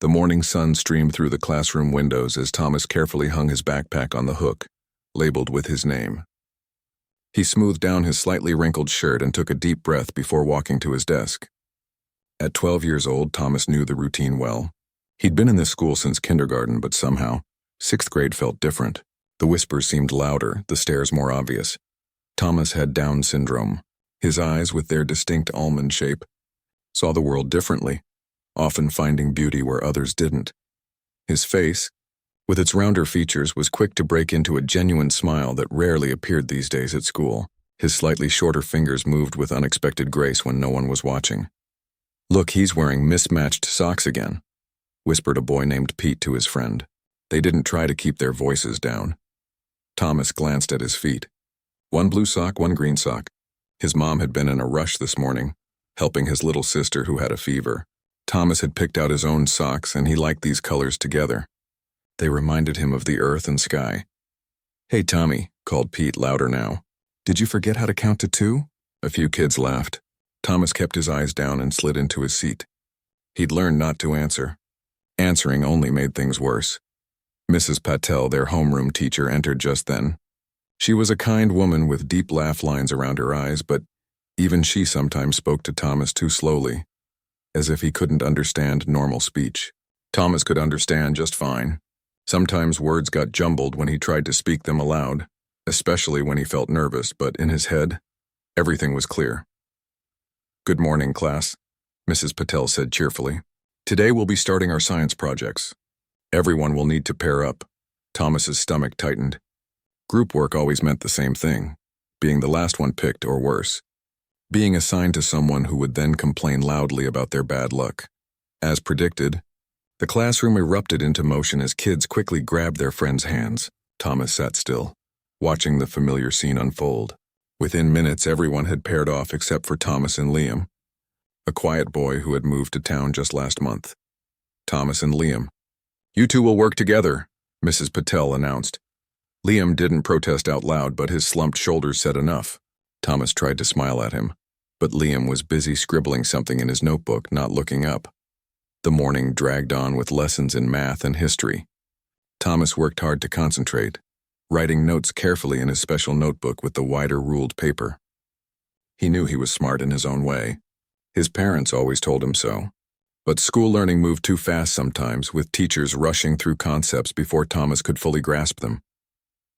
The morning sun streamed through the classroom windows as Thomas carefully hung his backpack on the hook, labeled with his name. He smoothed down his slightly wrinkled shirt and took a deep breath before walking to his desk. At 12 years old, Thomas knew the routine well. He'd been in this school since kindergarten, but somehow, 6th grade felt different. The whispers seemed louder, the stares more obvious. Thomas had Down syndrome. His eyes, with their distinct almond shape, saw the world differently, often finding beauty where others didn't. His face, with its rounder features, was quick to break into a genuine smile that rarely appeared these days at school. His slightly shorter fingers moved with unexpected grace when no one was watching. "Look, he's wearing mismatched socks again," whispered a boy named Pete to his friend. They didn't try to keep their voices down. Thomas glanced at his feet. One blue sock, one green sock. His mom had been in a rush this morning, helping his little sister who had a fever. Thomas had picked out his own socks, and he liked these colors together. They reminded him of the earth and sky. "Hey, Tommy," called Pete louder now. "Did you forget how to count to 2? A few kids laughed. Thomas kept his eyes down and slid into his seat. He'd learned not to answer. Answering only made things worse. Mrs. Patel, their homeroom teacher, entered just then. She was a kind woman with deep laugh lines around her eyes, but even she sometimes spoke to Thomas too slowly, as if he couldn't understand normal speech. Thomas could understand just fine. Sometimes words got jumbled when he tried to speak them aloud, especially when he felt nervous, but in his head, everything was clear. "Good morning, class," Mrs. Patel said cheerfully. "Today we'll be starting our science projects. Everyone will need to pair up." Thomas's stomach tightened. Group work always meant the same thing, being the last one picked or worse, being assigned to someone who would then complain loudly about their bad luck. As predicted, the classroom erupted into motion as kids quickly grabbed their friends' hands. Thomas sat still, watching the familiar scene unfold. Within minutes, everyone had paired off except for Thomas and Liam, a quiet boy who had moved to town just last month. Thomas and Liam. "You two will work together," Mrs. Patel announced. Liam didn't protest out loud, but his slumped shoulders said enough. Thomas tried to smile at him, but Liam was busy scribbling something in his notebook, not looking up. The morning dragged on with lessons in math and history. Thomas worked hard to concentrate, writing notes carefully in his special notebook with the wider ruled paper. He knew he was smart in his own way. His parents always told him so. But school learning moved too fast sometimes, with teachers rushing through concepts before Thomas could fully grasp them.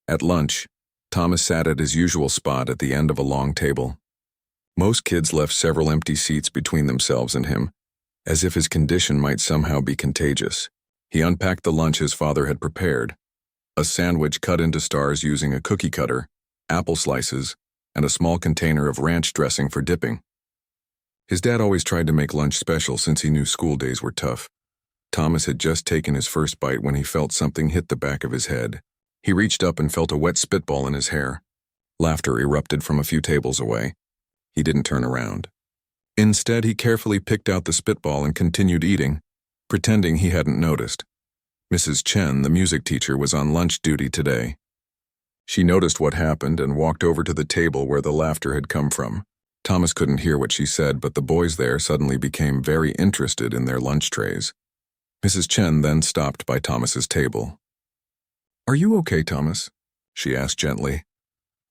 At lunch, Thomas sat at his usual spot at the end of a long table. Most kids left several empty seats between themselves and him, as if his condition might somehow be contagious. He unpacked the lunch his father had prepared, a sandwich cut into stars using a cookie cutter, apple slices, and a small container of ranch dressing for dipping. His dad always tried to make lunch special since he knew school days were tough. Thomas had just taken his first bite when he felt something hit the back of his head. He reached up and felt a wet spitball in his hair. Laughter erupted from a few tables away. He didn't turn around. Instead, he carefully picked out the spitball and continued eating, pretending he hadn't noticed. Mrs. Chen, the music teacher, was on lunch duty today. She noticed what happened and walked over to the table where the laughter had come from. Thomas couldn't hear what she said, but the boys there suddenly became very interested in their lunch trays. Mrs. Chen then stopped by Thomas's table. "Are you okay, Thomas?" she asked gently.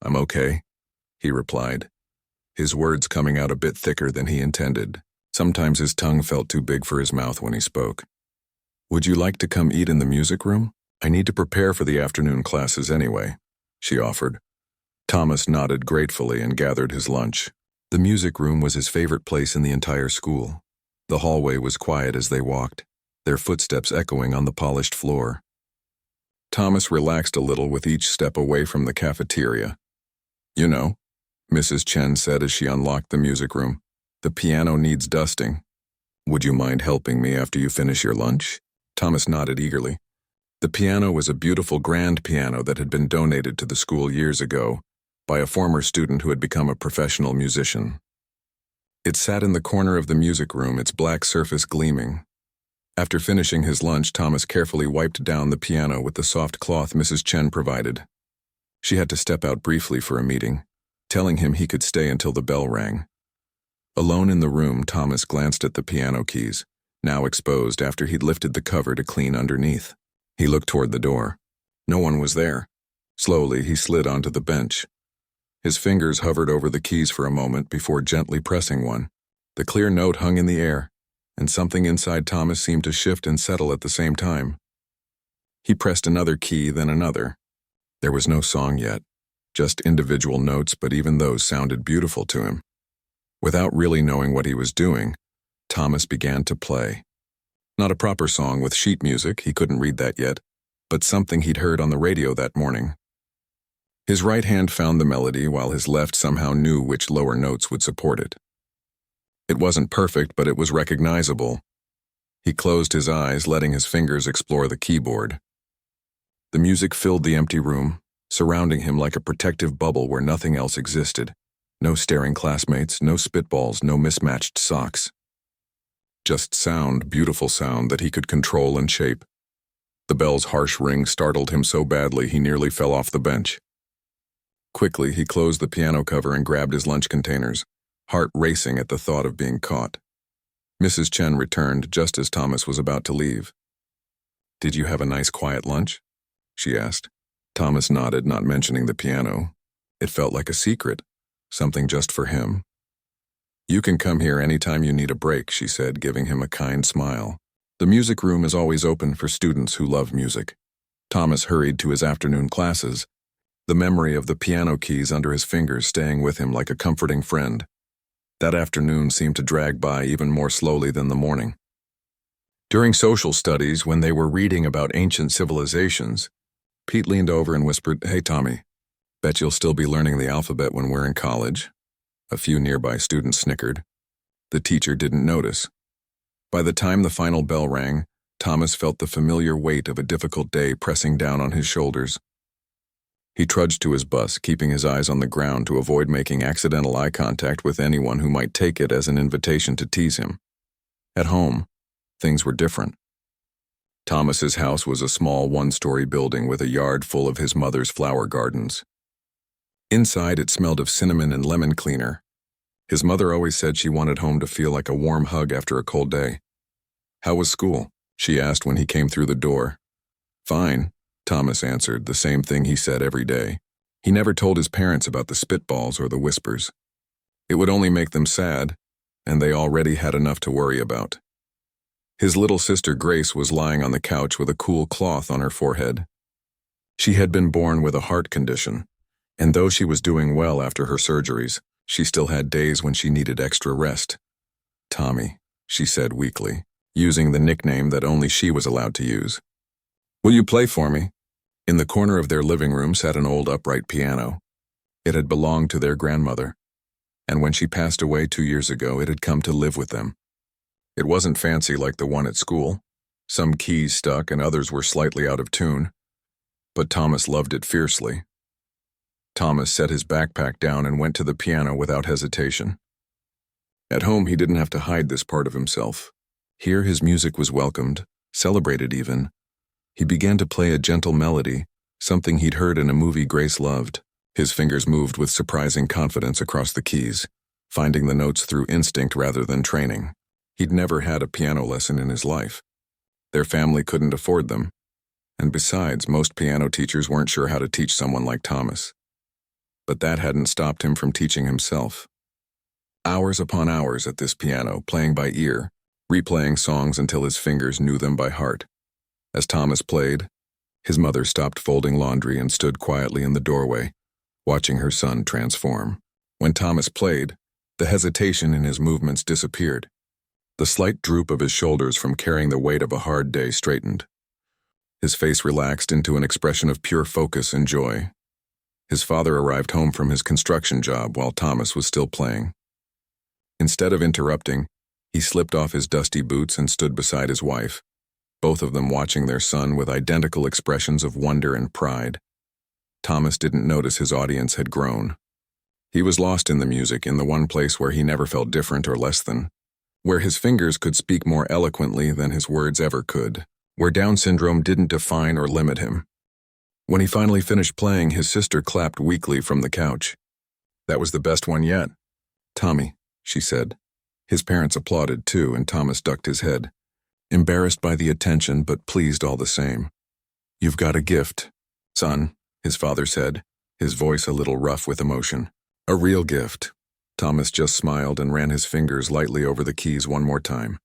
"I'm okay," he replied, his words coming out a bit thicker than he intended. Sometimes his tongue felt too big for his mouth when he spoke. "Would you like to come eat in the music room? I need to prepare for the afternoon classes anyway," she offered. Thomas nodded gratefully and gathered his lunch. The music room was his favorite place in the entire school. The hallway was quiet as they walked, their footsteps echoing on the polished floor. Thomas relaxed a little with each step away from the cafeteria. "You know," Mrs. Chen said as she unlocked the music room, "the piano needs dusting. Would you mind helping me after you finish your lunch?" Thomas nodded eagerly. The piano was a beautiful grand piano that had been donated to the school years ago by a former student who had become a professional musician. It sat in the corner of the music room, its black surface gleaming. After finishing his lunch, Thomas carefully wiped down the piano with the soft cloth Mrs. Chen provided. She had to step out briefly for a meeting, telling him he could stay until the bell rang. Alone in the room, Thomas glanced at the piano keys. now exposed after he'd lifted the cover to clean underneath. He looked toward the door. No one was there. Slowly, he slid onto the bench. His fingers hovered over the keys for a moment before gently pressing one. The clear note hung in the air, and something inside Thomas seemed to shift and settle at the same time. He pressed another key, then another. There was no song yet, just individual notes, but even those sounded beautiful to him. Without really knowing what he was doing, Thomas began to play. Not a proper song with sheet music, he couldn't read that yet, but something he'd heard on the radio that morning. His right hand found the melody while his left somehow knew which lower notes would support it. It wasn't perfect, but it was recognizable. He closed his eyes, letting his fingers explore the keyboard. The music filled the empty room, surrounding him like a protective bubble where nothing else existed. No staring classmates, no spitballs, no mismatched socks. Just sound, beautiful sound that he could control and shape. The bell's harsh ring startled him so badly he nearly fell off the bench. Quickly, he closed the piano cover and grabbed his lunch containers, heart racing at the thought of being caught. Mrs. Chen returned just as Thomas was about to leave. "Did you have a nice quiet lunch?" she asked. Thomas nodded, not mentioning the piano. It felt like a secret, something just for him. "You can come here anytime you need a break," she said, giving him a kind smile. The music room is always open for students who love music. Thomas hurried to his afternoon classes, the memory of the piano keys under his fingers staying with him like a comforting friend. That afternoon seemed to drag by even more slowly than the morning. During social studies, when they were reading about ancient civilizations, Pete leaned over and whispered, "Hey, Tommy, bet you'll still be learning the alphabet when we're in college." A few nearby students snickered. The teacher didn't notice. By the time the final bell rang, Thomas felt the familiar weight of a difficult day pressing down on his shoulders. He trudged to his bus, keeping his eyes on the ground to avoid making accidental eye contact with anyone who might take it as an invitation to tease him. At home, things were different. Thomas's house was a small one-story building with a yard full of his mother's flower gardens. Inside, it smelled of cinnamon and lemon cleaner. His mother always said she wanted home to feel like a warm hug after a cold day. "How was school?" she asked when he came through the door. "Fine," Thomas answered, the same thing he said every day. He never told his parents about the spitballs or the whispers. It would only make them sad, and they already had enough to worry about. His little sister Grace was lying on the couch with a cool cloth on her forehead. She had been born with a heart condition, and though she was doing well after her surgeries, she still had days when she needed extra rest. "Tommy," she said weakly, using the nickname that only she was allowed to use. "Will you play for me?" In the corner of their living room sat an old upright piano. It had belonged to their grandmother, and when she passed away 2 years ago, it had come to live with them. It wasn't fancy like the one at school. Some keys stuck and others were slightly out of tune, but Thomas loved it fiercely. Thomas set his backpack down and went to the piano without hesitation. At home, he didn't have to hide this part of himself. Here, his music was welcomed, celebrated even. He began to play a gentle melody, something he'd heard in a movie Grace loved. His fingers moved with surprising confidence across the keys, finding the notes through instinct rather than training. He'd never had a piano lesson in his life. Their family couldn't afford them. And besides, most piano teachers weren't sure how to teach someone like Thomas. But that hadn't stopped him from teaching himself. Hours upon hours at this piano, playing by ear, replaying songs until his fingers knew them by heart. As Thomas played, his mother stopped folding laundry and stood quietly in the doorway, watching her son transform. When Thomas played, the hesitation in his movements disappeared. The slight droop of his shoulders from carrying the weight of a hard day straightened. His face relaxed into an expression of pure focus and joy. His father arrived home from his construction job while Thomas was still playing. Instead of interrupting, he slipped off his dusty boots and stood beside his wife, both of them watching their son with identical expressions of wonder and pride. Thomas didn't notice his audience had grown. He was lost in the music, in the one place where he never felt different or less than, where his fingers could speak more eloquently than his words ever could, where Down syndrome didn't define or limit him. When he finally finished playing, his sister clapped weakly from the couch. "That was the best one yet, Tommy," she said. His parents applauded too, and Thomas ducked his head. embarrassed by the attention but pleased all the same. "You've got a gift, son," his father said, his voice a little rough with emotion. "A real gift." Thomas just smiled and ran his fingers lightly over the keys one more time.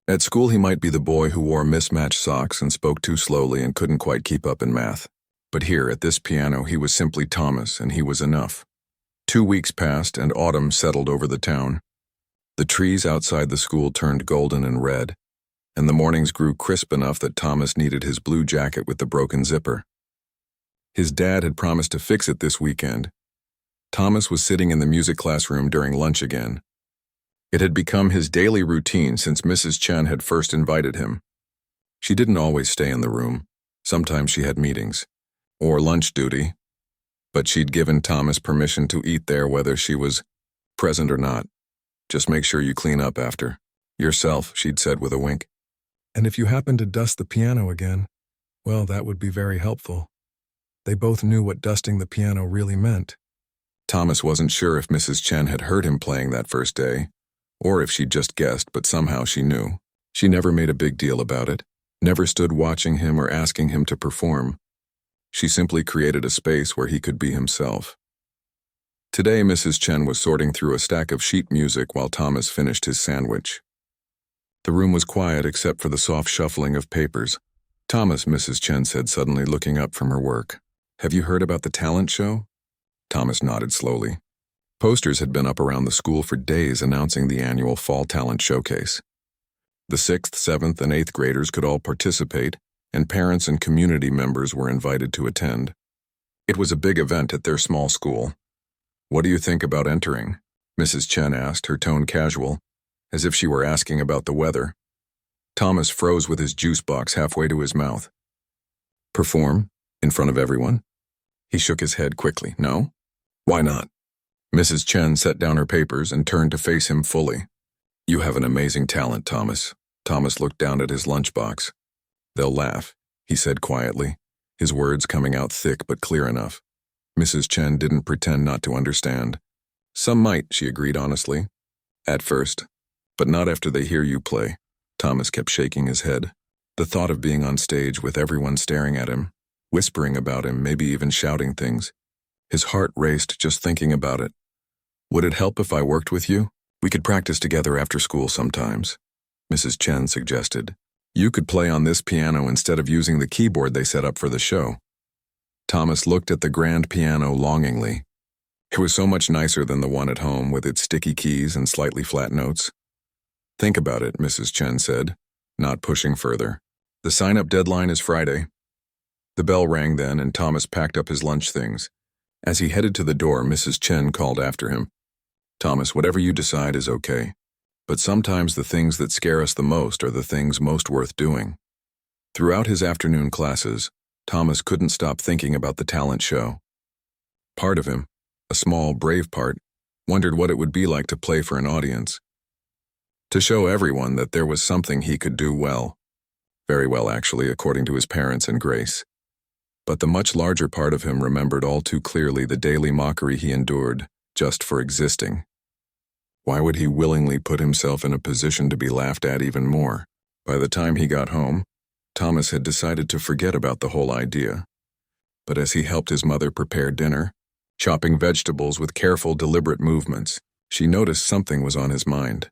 At school he might be the boy who wore mismatched socks and spoke too slowly and couldn't quite keep up in math. But here, at this piano, he was simply Thomas, and he was enough. 2 weeks passed, and autumn settled over the town. The trees outside the school turned golden and red, and the mornings grew crisp enough that Thomas needed his blue jacket with the broken zipper. His dad had promised to fix it this weekend. Thomas was sitting in the music classroom during lunch again. It had become his daily routine since Mrs. Chen had first invited him. She didn't always stay in the room. Sometimes she had meetings, or lunch duty, but she'd given Thomas permission to eat there whether she was present or not. "Just make sure you clean up after. Yourself," she'd said with a wink. "And if you happen to dust the piano again, well, that would be very helpful." They both knew what dusting the piano really meant. Thomas wasn't sure if Mrs. Chen had heard him playing that first day, or if she'd just guessed, but somehow she knew. She never made a big deal about it, never stood watching him or asking him to perform. She simply created a space where he could be himself. Today, Mrs. Chen was sorting through a stack of sheet music while Thomas finished his sandwich. The room was quiet except for the soft shuffling of papers. "Thomas," Mrs. Chen said suddenly, looking up from her work, "have you heard about the talent show?" Thomas nodded slowly. Posters had been up around the school for days announcing the annual Fall Talent Showcase. The 6th, 7th, and 8th graders could all participate, and parents and community members were invited to attend. It was a big event at their small school. "What do you think about entering?" Mrs. Chen asked, her tone casual, as if she were asking about the weather. Thomas froze with his juice box halfway to his mouth. "Perform? In front of everyone?" He shook his head quickly. "No? Why not?" Mrs. Chen set down her papers and turned to face him fully. "You have an amazing talent, Thomas." Thomas looked down at his lunchbox. "They'll laugh," he said quietly, his words coming out thick but clear enough. Mrs. Chen didn't pretend not to understand. "Some might," she agreed honestly. "At first. But not after they hear you play." Thomas kept shaking his head. The thought of being on stage with everyone staring at him, whispering about him, maybe even shouting things. His heart raced just thinking about it. "Would it help if I worked with you? We could practice together after school sometimes," Mrs. Chen suggested. "You could play on this piano instead of using the keyboard they set up for the show." Thomas looked at the grand piano longingly. It was so much nicer than the one at home with its sticky keys and slightly flat notes. "Think about it," Mrs. Chen said, not pushing further. "The sign-up deadline is Friday." The bell rang then, and Thomas packed up his lunch things. As he headed to the door, Mrs. Chen called after him. "Thomas, whatever you decide is okay. But sometimes the things that scare us the most are the things most worth doing." Throughout his afternoon classes, Thomas couldn't stop thinking about the talent show. Part of him, a small, brave part, wondered what it would be like to play for an audience. To show everyone that there was something he could do well. Very well, actually, according to his parents and Grace. But the much larger part of him remembered all too clearly the daily mockery he endured just for existing. Why would he willingly put himself in a position to be laughed at even more? By the time he got home, Thomas had decided to forget about the whole idea. But as he helped his mother prepare dinner, chopping vegetables with careful, deliberate movements, she noticed something was on his mind.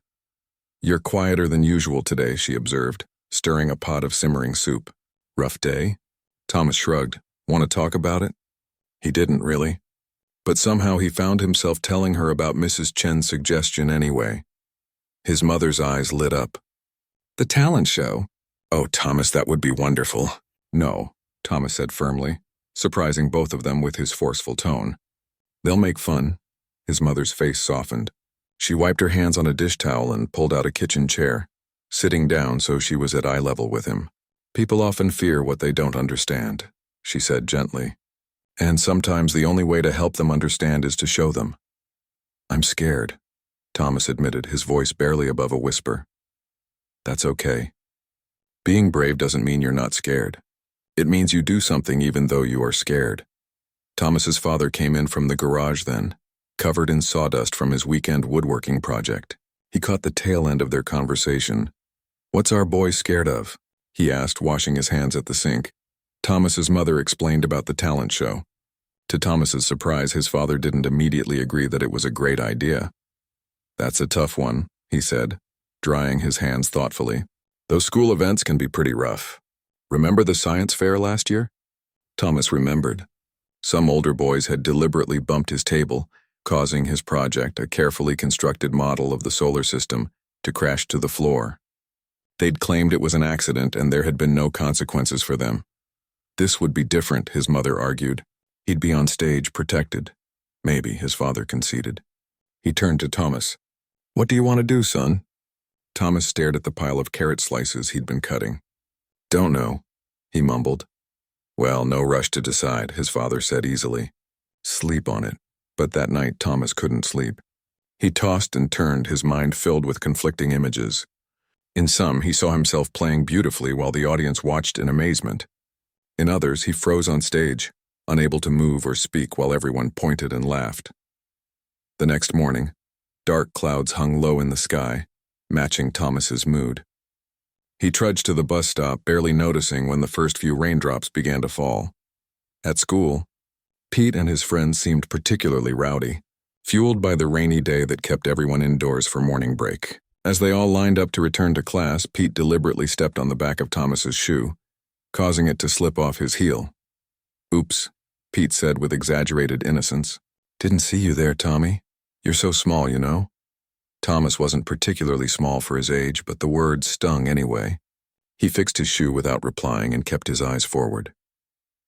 "You're quieter than usual today," she observed, stirring a pot of simmering soup. "Rough day?" Thomas shrugged. "Want to talk about it?" He didn't really. But somehow he found himself telling her about Mrs. Chen's suggestion anyway. His mother's eyes lit up. "The talent show? Oh, Thomas, that would be wonderful." "No," Thomas said firmly, surprising both of them with his forceful tone. "They'll make fun." His mother's face softened. She wiped her hands on a dish towel and pulled out a kitchen chair, sitting down so she was at eye level with him. "People often fear what they don't understand," she said gently. "And sometimes the only way to help them understand is to show them." "I'm scared," Thomas admitted, his voice barely above a whisper. "That's okay. Being brave doesn't mean you're not scared. It means you do something even though you are scared." Thomas's father came in from the garage then, covered in sawdust from his weekend woodworking project. He caught the tail end of their conversation, "What's our boy scared of?" he asked, washing his hands at the sink. Thomas's mother explained about the talent show. To Thomas's surprise, his father didn't immediately agree that it was a great idea. "That's a tough one," he said, drying his hands thoughtfully. "Those school events can be pretty rough. Remember the science fair last year?" Thomas remembered. Some older boys had deliberately bumped his table, causing his project, a carefully constructed model of the solar system, to crash to the floor. They'd claimed it was an accident and there had been no consequences for them. This would be different, his mother argued. He'd be on stage, protected. Maybe, his father conceded. He turned to Thomas. "What do you want to do, son?" Thomas stared at the pile of carrot slices he'd been cutting. "Don't know," he mumbled. "Well, no rush to decide," his father said easily. "Sleep on it." But that night, Thomas couldn't sleep. He tossed and turned, his mind filled with conflicting images. In some, he saw himself playing beautifully while the audience watched in amazement. In others, he froze on stage, unable to move or speak while everyone pointed and laughed. The next morning, dark clouds hung low in the sky, matching Thomas's mood. He trudged to the bus stop, barely noticing when the first few raindrops began to fall. At school, Pete and his friends seemed particularly rowdy, fueled by the rainy day that kept everyone indoors for morning break. As they all lined up to return to class, Pete deliberately stepped on the back of Thomas's shoe, causing it to slip off his heel. "Oops," Pete said with exaggerated innocence. "Didn't see you there, Tommy. You're so small, you know." Thomas wasn't particularly small for his age, but the words stung anyway. He fixed his shoe without replying and kept his eyes forward.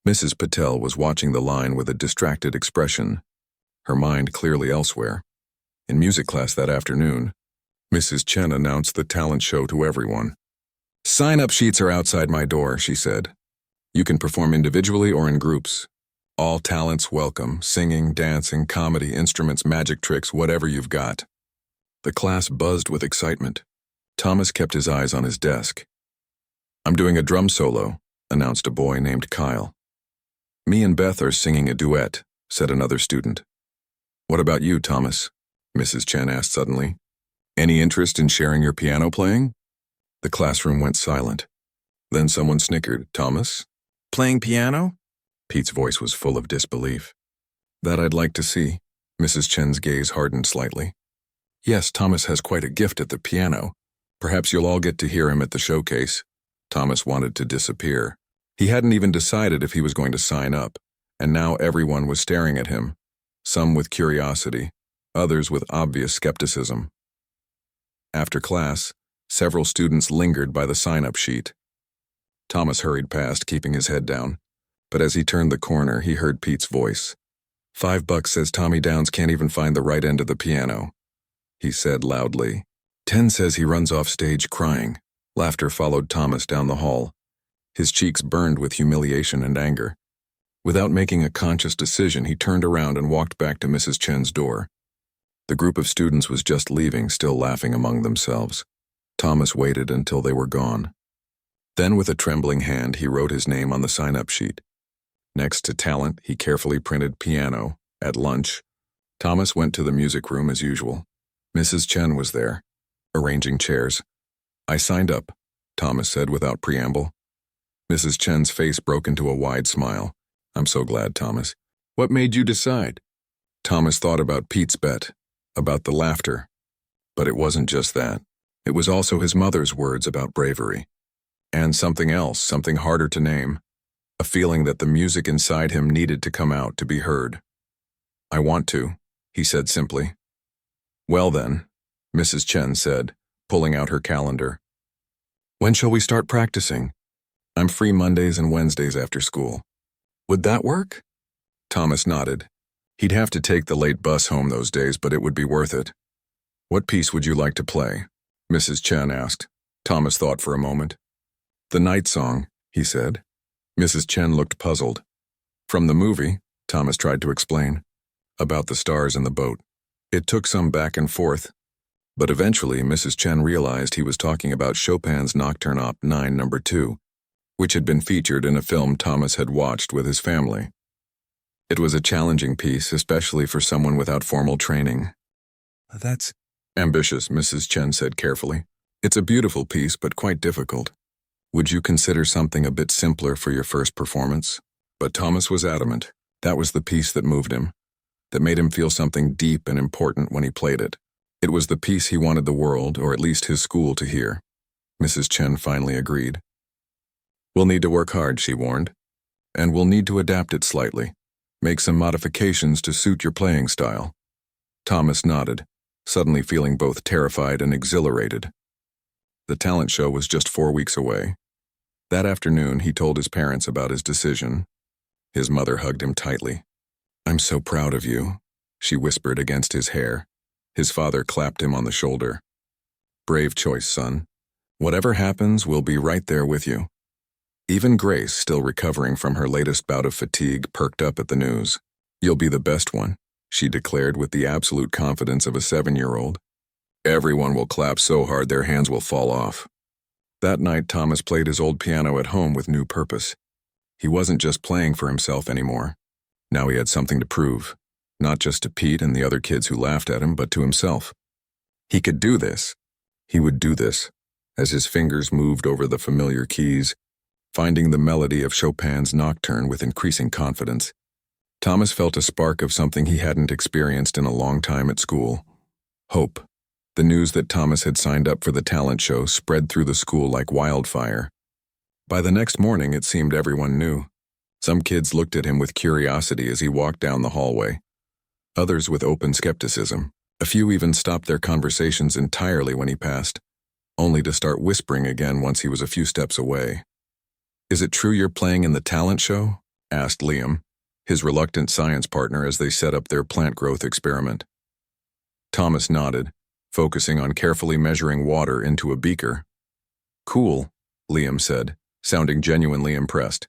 Mrs. Patel was watching the line with a distracted expression, her mind clearly elsewhere. In music class that afternoon, Mrs. Chen announced the talent show to everyone. "Sign-up sheets are outside my door," she said. "You can perform individually or in groups. All talents welcome, singing, dancing, comedy, instruments, magic tricks, whatever you've got." The class buzzed with excitement. Thomas kept his eyes on his desk. "I'm doing a drum solo," announced a boy named Kyle. "Me and Beth are singing a duet," said another student. "What about you, Thomas?" Mrs. Chen asked suddenly. "Any interest in sharing your piano playing?" The classroom went silent. Then someone snickered. "Thomas? Playing piano?" Pete's voice was full of disbelief. "That I'd like to see." Mrs. Chen's gaze hardened slightly. "Yes, Thomas has quite a gift at the piano. Perhaps you'll all get to hear him at the showcase." Thomas wanted to disappear. He hadn't even decided if he was going to sign up, and now everyone was staring at him, some with curiosity, others with obvious skepticism. After class, several students lingered by the sign-up sheet. Thomas hurried past, keeping his head down, but as he turned the corner, he heard Pete's voice. $5 says Tommy Downs can't even find the right end of the piano," he said loudly. 10 says he runs off stage crying. Laughter followed Thomas down the hall. His cheeks burned with humiliation and anger. Without making a conscious decision, he turned around and walked back to Mrs. Chen's door. The group of students was just leaving, still laughing among themselves. Thomas waited until they were gone. Then, with a trembling hand, he wrote his name on the sign-up sheet. Next to talent, he carefully printed piano. At lunch, Thomas went to the music room as usual. Mrs. Chen was there, arranging chairs. "I signed up," Thomas said without preamble. Mrs. Chen's face broke into a wide smile. "I'm so glad, Thomas. What made you decide?" Thomas thought about Pete's bet, about the laughter. But it wasn't just that. It was also his mother's words about bravery. And something else, something harder to name. A feeling that the music inside him needed to come out to be heard. "I want to," he said simply. "Well then," Mrs. Chen said, pulling out her calendar. "When shall we start practicing?" "I'm free Mondays and Wednesdays after school." "Would that work?" Thomas nodded. He'd have to take the late bus home those days, but it would be worth it. "What piece would you like to play?" Mrs. Chen asked. Thomas thought for a moment. "The Night Song," he said. Mrs. Chen looked puzzled. "From the movie," Thomas tried to explain, "about the stars in the boat." It took some back and forth, but eventually Mrs. Chen realized he was talking about Chopin's Nocturne Op. 9 No. 2, which had been featured in a film Thomas had watched with his family. It was a challenging piece, especially for someone without formal training. "That's ambitious," Mrs. Chen said carefully. It's a beautiful piece, but quite difficult. Would you consider something a bit simpler for your first performance? But Thomas was adamant. That was the piece that moved him, that made him feel something deep and important when he played it. It was the piece he wanted the world, or at least his school, to hear. Mrs. Chen finally agreed. We'll need to work hard, she warned. And we'll need to adapt it slightly. Make some modifications to suit your playing style. Thomas nodded, suddenly feeling both terrified and exhilarated. The talent show was just 4 weeks away. That afternoon, he told his parents about his decision. His mother hugged him tightly. I'm so proud of you, she whispered against his hair. His father clapped him on the shoulder. Brave choice, son. Whatever happens, we'll be right there with you. Even Grace, still recovering from her latest bout of fatigue, perked up at the news. You'll be the best one, she declared with the absolute confidence of a 7-year-old. Everyone will clap so hard their hands will fall off. That night, Thomas played his old piano at home with new purpose. He wasn't just playing for himself anymore. Now he had something to prove, not just to Pete and the other kids who laughed at him, but to himself. He could do this. He would do this, as his fingers moved over the familiar keys, finding the melody of Chopin's Nocturne with increasing confidence. Thomas felt a spark of something he hadn't experienced in a long time at school. Hope. The news that Thomas had signed up for the talent show spread through the school like wildfire. By the next morning, it seemed everyone knew. Some kids looked at him with curiosity as he walked down the hallway. Others with open skepticism. A few even stopped their conversations entirely when he passed, only to start whispering again once he was a few steps away. Is it true you're playing in the talent show? Asked Liam, his reluctant science partner, as they set up their plant growth experiment. Thomas nodded, focusing on carefully measuring water into a beaker. Cool, Liam said, sounding genuinely impressed.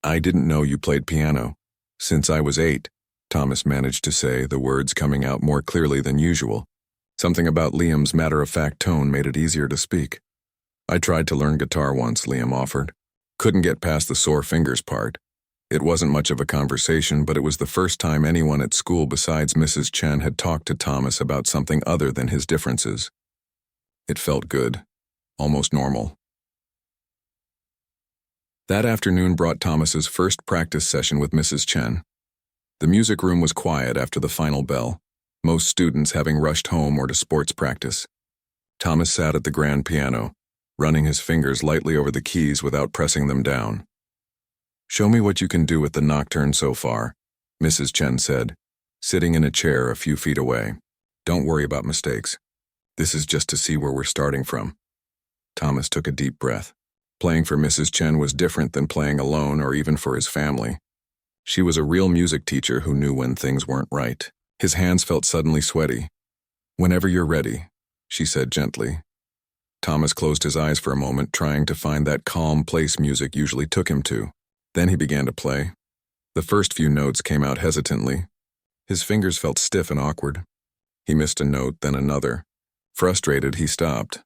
I didn't know you played piano. Since I was 8, Thomas managed to say, the words coming out more clearly than usual. Something about Liam's matter-of-fact tone made it easier to speak. I tried to learn guitar once, Liam offered. Couldn't get past the sore fingers part. It wasn't much of a conversation, but it was the first time anyone at school besides Mrs. Chen had talked to Thomas about something other than his differences. It felt good, almost normal. That afternoon brought Thomas's first practice session with Mrs. Chen. The music room was quiet after the final bell, most students having rushed home or to sports practice. Thomas sat at the grand piano, running his fingers lightly over the keys without pressing them down. Show me what you can do with the Nocturne so far, Mrs. Chen said, sitting in a chair a few feet away. Don't worry about mistakes. This is just to see where we're starting from. Thomas took a deep breath. Playing for Mrs. Chen was different than playing alone or even for his family. She was a real music teacher who knew when things weren't right. His hands felt suddenly sweaty. Whenever you're ready, she said gently. Thomas closed his eyes for a moment, trying to find that calm place music usually took him to. Then he began to play. The first few notes came out hesitantly. His fingers felt stiff and awkward. He missed a note, then another. Frustrated, he stopped.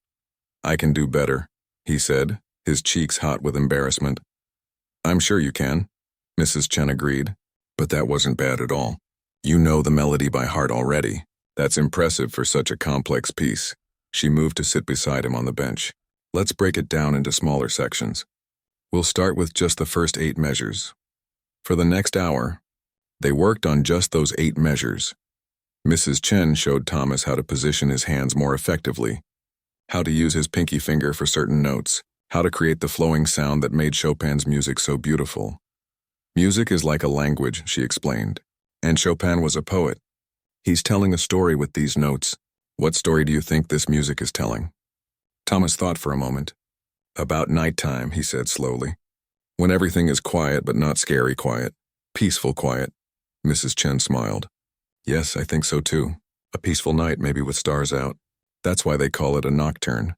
I can do better, he said, his cheeks hot with embarrassment. I'm sure you can, Mrs. Chen agreed, but that wasn't bad at all. You know the melody by heart already. That's impressive for such a complex piece. She moved to sit beside him on the bench. Let's break it down into smaller sections. We'll start with just the first 8 measures. For the next hour, they worked on just those 8 measures. Mrs. Chen showed Thomas how to position his hands more effectively, how to use his pinky finger for certain notes, how to create the flowing sound that made Chopin's music so beautiful. Music is like a language, she explained, and Chopin was a poet. He's telling a story with these notes. What story do you think this music is telling? Thomas thought for a moment. About nighttime, he said slowly. When everything is quiet but not scary quiet. Peaceful quiet. Mrs. Chen smiled. Yes, I think so too. A peaceful night, maybe with stars out. That's why they call it a nocturne.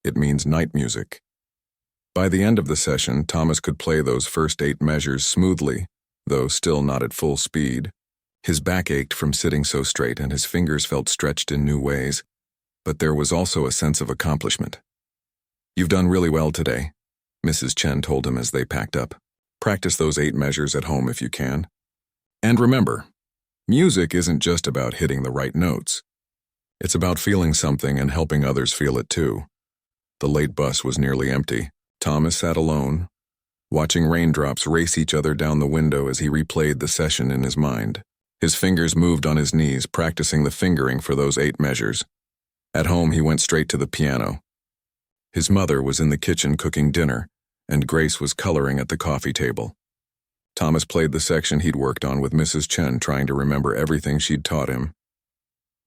It means night music. By the end of the session, Thomas could play those first 8 measures smoothly, though still not at full speed. His back ached from sitting so straight and his fingers felt stretched in new ways, but there was also a sense of accomplishment. You've done really well today, Mrs. Chen told him as they packed up. Practice those 8 measures at home if you can. And remember, music isn't just about hitting the right notes. It's about feeling something and helping others feel it too. The late bus was nearly empty. Thomas sat alone, watching raindrops race each other down the window as he replayed the session in his mind. His fingers moved on his knees, practicing the fingering for those 8 measures. At home, he went straight to the piano. His mother was in the kitchen cooking dinner, and Grace was coloring at the coffee table. Thomas played the section he'd worked on with Mrs. Chen, trying to remember everything she'd taught him.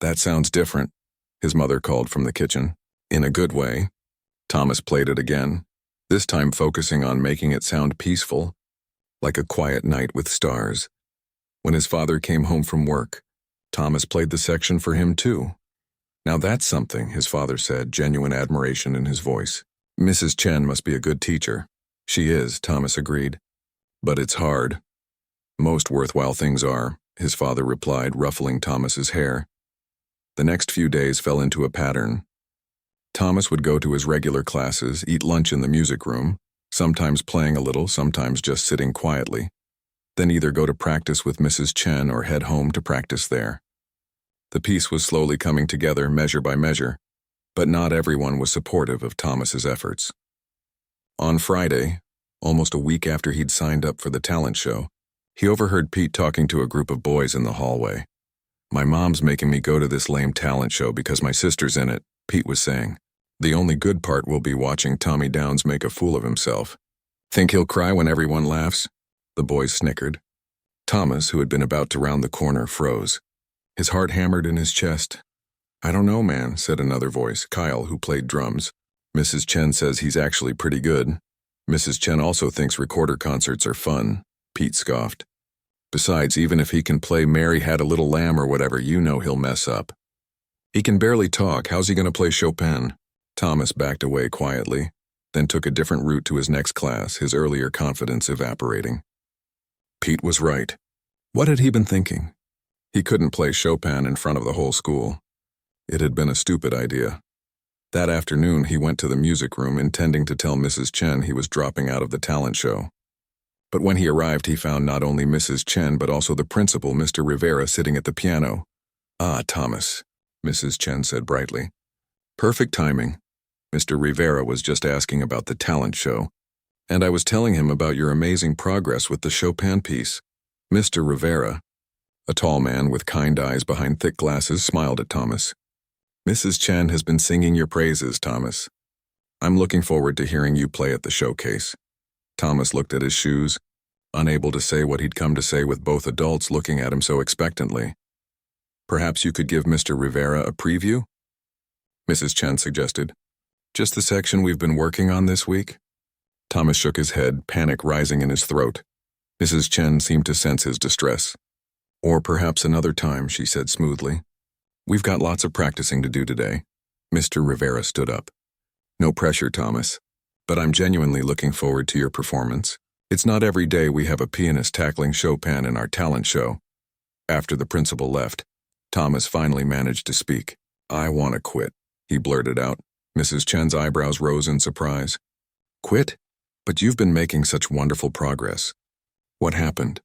"That sounds different," his mother called from the kitchen. "In a good way." Thomas played it again, this time focusing on making it sound peaceful, like a quiet night with stars. When his father came home from work, Thomas played the section for him too. "Now that's something," his father said, genuine admiration in his voice. "Mrs. Chen must be a good teacher." "She is," Thomas agreed. "But it's hard." "Most worthwhile things are," his father replied, ruffling Thomas's hair. The next few days fell into a pattern. Thomas would go to his regular classes, eat lunch in the music room, sometimes playing a little, sometimes just sitting quietly, then either go to practice with Mrs. Chen or head home to practice there. The piece was slowly coming together, measure by measure, but not everyone was supportive of Thomas's efforts. On Friday, almost a week after he'd signed up for the talent show, he overheard Pete talking to a group of boys in the hallway. "My mom's making me go to this lame talent show because my sister's in it," Pete was saying. "The only good part will be watching Tommy Downs make a fool of himself." "Think he'll cry when everyone laughs?" The boys snickered. Thomas, who had been about to round the corner, froze. His heart hammered in his chest. "I don't know, man," said another voice, Kyle, who played drums. "Mrs. Chen says he's actually pretty good." "Mrs. Chen also thinks recorder concerts are fun," Pete scoffed. "Besides, even if he can play Mary Had a Little Lamb or whatever, you know he'll mess up. He can barely talk. How's he going to play Chopin?" Thomas backed away quietly, then took a different route to his next class, his earlier confidence evaporating. Pete was right. What had he been thinking? He couldn't play Chopin in front of the whole school. It had been a stupid idea. That afternoon, he went to the music room intending to tell Mrs. Chen he was dropping out of the talent show. But when he arrived, he found not only Mrs. Chen but also the principal, Mr. Rivera, sitting at the piano. "Ah, Thomas," Mrs. Chen said brightly. "Perfect timing. Mr. Rivera was just asking about the talent show, and I was telling him about your amazing progress with the Chopin piece." Mr. Rivera, a tall man with kind eyes behind thick glasses, smiled at Thomas. "Mrs. Chen has been singing your praises, Thomas. I'm looking forward to hearing you play at the showcase." Thomas looked at his shoes, unable to say what he'd come to say with both adults looking at him so expectantly. "Perhaps you could give Mr. Rivera a preview?" Mrs. Chen suggested. "Just the section we've been working on this week?" Thomas shook his head, panic rising in his throat. Mrs. Chen seemed to sense his distress. "Or perhaps another time," she said smoothly. "We've got lots of practicing to do today." Mr. Rivera stood up. "No pressure, Thomas, but I'm genuinely looking forward to your performance. It's not every day we have a pianist tackling Chopin in our talent show." After the principal left, Thomas finally managed to speak. "I want to quit," he blurted out. Mrs. Chen's eyebrows rose in surprise. "Quit? But you've been making such wonderful progress. What happened?"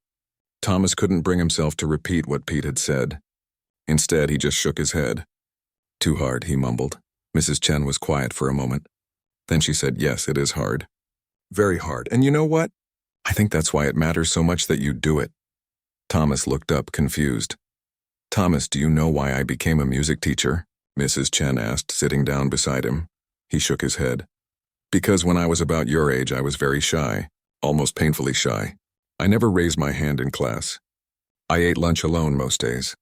Thomas couldn't bring himself to repeat what Pete had said. Instead, he just shook his head. "Too hard," he mumbled. Mrs. Chen was quiet for a moment. Then she said, "Yes, it is hard. Very hard. And you know what? I think that's why it matters so much that you do it." Thomas looked up, confused. "Thomas, do you know why I became a music teacher?" Mrs. Chen asked, sitting down beside him. He shook his head. "Because when I was about your age, I was very shy, almost painfully shy. I never raised my hand in class. I ate lunch alone most days.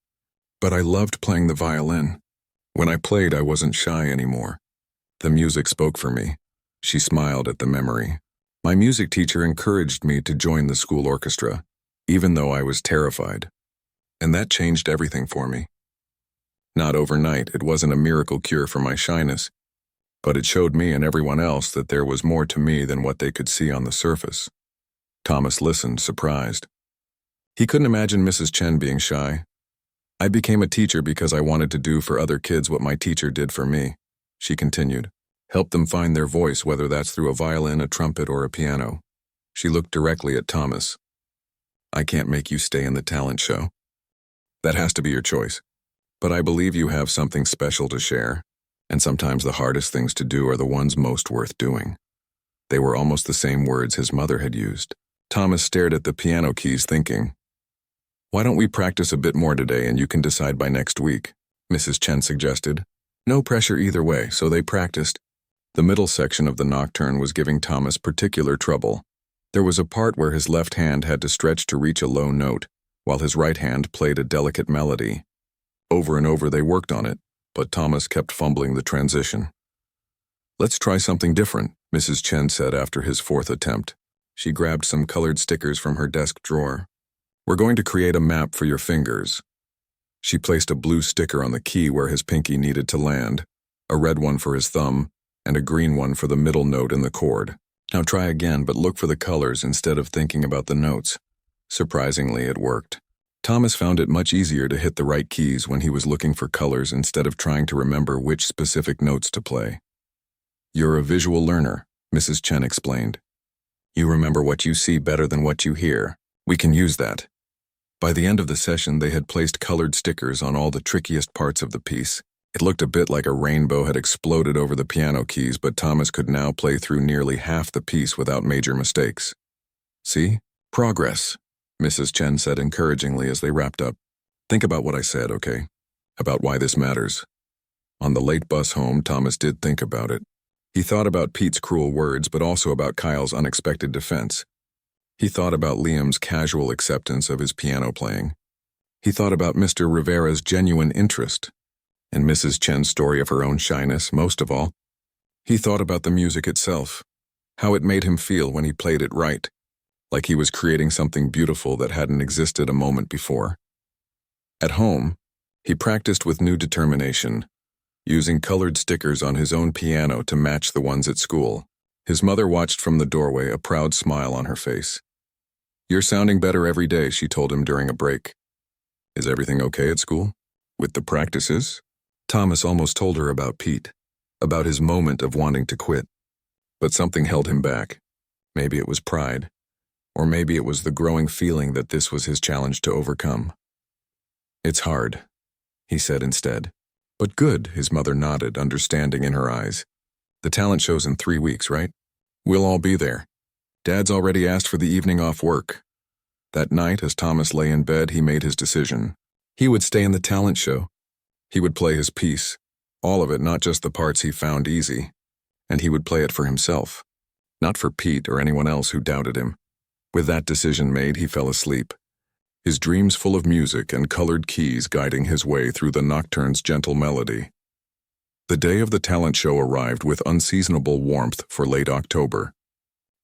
But I loved playing the violin. When I played, I wasn't shy anymore. The music spoke for me." She smiled at the memory. "My music teacher encouraged me to join the school orchestra, even though I was terrified. And that changed everything for me. Not overnight, it wasn't a miracle cure for my shyness, but it showed me and everyone else that there was more to me than what they could see on the surface." Thomas listened, surprised. He couldn't imagine Mrs. Chen being shy. "I became a teacher because I wanted to do for other kids what my teacher did for me," she continued. "Help them find their voice, whether that's through a violin, a trumpet, or a piano." She looked directly at Thomas. "I can't make you stay in the talent show. That has to be your choice. But I believe you have something special to share. And sometimes the hardest things to do are the ones most worth doing. They were almost the same words his mother had used. Thomas stared at the piano keys thinking, "Why don't we practice a bit more today and you can decide by next week?" Mrs. Chen suggested. No pressure either way, so they practiced. The middle section of the nocturne was giving Thomas particular trouble. There was a part where his left hand had to stretch to reach a low note, while his right hand played a delicate melody. Over and over they worked on it, but Thomas kept fumbling the transition. "Let's try something different," Mrs. Chen said after his fourth attempt. She grabbed some colored stickers from her desk drawer. "We're going to create a map for your fingers." She placed a blue sticker on the key where his pinky needed to land, a red one for his thumb, and a green one for the middle note in the chord. "Now try again, but look for the colors instead of thinking about the notes." Surprisingly, it worked. Thomas found it much easier to hit the right keys when he was looking for colors instead of trying to remember which specific notes to play. "You're a visual learner," Mrs. Chen explained. "You remember what you see better than what you hear. We can use that." By the end of the session, they had placed colored stickers on all the trickiest parts of the piece. It looked a bit like a rainbow had exploded over the piano keys, but Thomas could now play through nearly half the piece without major mistakes. "See? Progress," Mrs. Chen said encouragingly as they wrapped up. "Think about what I said, okay? About why this matters." On the late bus home, Thomas did think about it. He thought about Pete's cruel words, but also about Kyle's unexpected defense. He thought about Liam's casual acceptance of his piano playing. He thought about Mr. Rivera's genuine interest, and Mrs. Chen's story of her own shyness, most of all. He thought about the music itself, how it made him feel when he played it right, like he was creating something beautiful that hadn't existed a moment before. At home, he practiced with new determination, using colored stickers on his own piano to match the ones at school. His mother watched from the doorway, a proud smile on her face. "You're sounding better every day," she told him during a break. "Is everything okay at school? With the practices?" Thomas almost told her about Pete, about his moment of wanting to quit. But something held him back. Maybe it was pride, or maybe it was the growing feeling that this was his challenge to overcome. "It's hard," he said instead. "But good," his mother nodded, understanding in her eyes. "The talent show's in 3 weeks, right? We'll all be there. Dad's already asked for the evening off work." That night, as Thomas lay in bed, he made his decision. He would stay in the talent show. He would play his piece, all of it, not just the parts he found easy. And he would play it for himself, not for Pete or anyone else who doubted him. With that decision made, he fell asleep, his dreams full of music and colored keys guiding his way through the nocturne's gentle melody. The day of the talent show arrived with unseasonable warmth for late October.